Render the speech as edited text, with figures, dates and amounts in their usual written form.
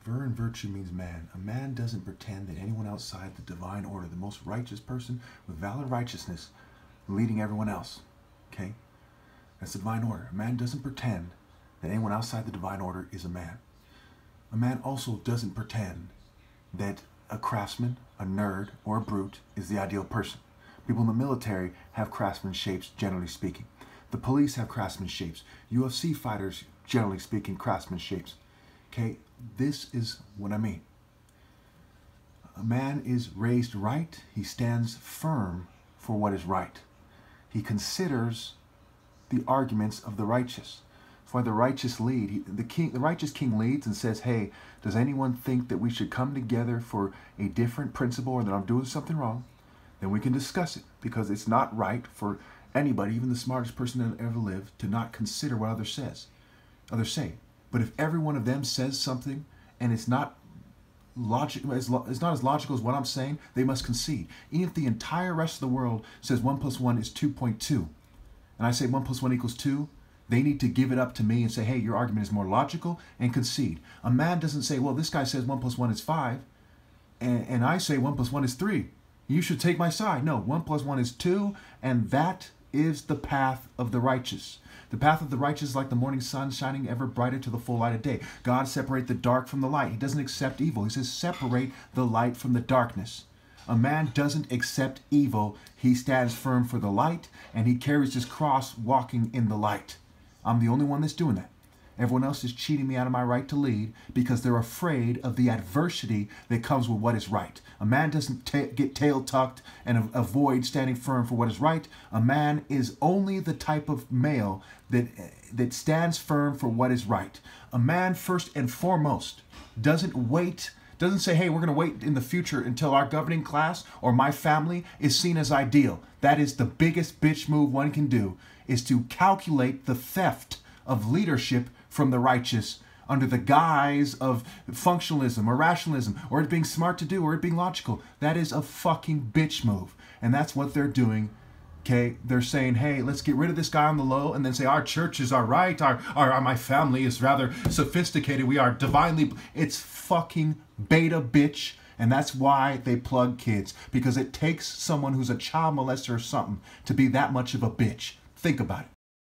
Vir in virtue means man. A man doesn't pretend that anyone outside the divine order, the most righteous person with valid righteousness, leading everyone else. Okay? That's the divine order. A man doesn't pretend that anyone outside the divine order is a man. A man also doesn't pretend that a craftsman, a nerd, or a brute is the ideal person. People in the military have craftsman shapes, generally speaking. The police have craftsman shapes. UFC fighters, generally speaking, craftsman shapes. Okay, this is what I mean. A man is raised right. He stands firm for what is right. He considers the arguments of the righteous. That's why the righteous lead. The righteous king leads and says, hey, does anyone think that we should come together for a different principle or that I'm doing something wrong? Then we can discuss it, because it's not right for anybody, even the smartest person that ever lived, to not consider what others say. But if every one of them says something and it's not it's not as logical as what I'm saying, they must concede. Even if the entire rest of the world says 1 + 1 is 2.2, and I say 1 + 1 = 2, they need to give it up to me and say, hey, your argument is more logical, and concede. A man doesn't say, well, this guy says 1 + 1 is 5, and I say 1 + 1 is 3. You should take my side. No, 1 + 1 is 2, and that is the path of the righteous. The path of the righteous is like the morning sun shining ever brighter to the full light of day. God separates the dark from the light. He doesn't accept evil. He says separate the light from the darkness. A man doesn't accept evil. He stands firm for the light, and he carries his cross walking in the light. I'm the only one that's doing that. Everyone else is cheating me out of my right to lead because they're afraid of the adversity that comes with what is right. A man doesn't get tail tucked and avoid standing firm for what is right. A man is only the type of male that stands firm for what is right. A man, first and foremost, doesn't say, hey, we're going to wait in the future until our governing class or my family is seen as ideal. That is the biggest bitch move one can do, is to calculate the theft of leadership from the righteous under the guise of functionalism or rationalism or it being smart to do or it being logical. That is a fucking bitch move. And that's what they're doing. Okay, they're saying, hey, let's get rid of this guy on the low and then say our churches are right, my family is rather sophisticated, we are divinely... It's fucking beta bitch, and that's why they plug kids, because it takes someone who's a child molester or something to be that much of a bitch. Think about it.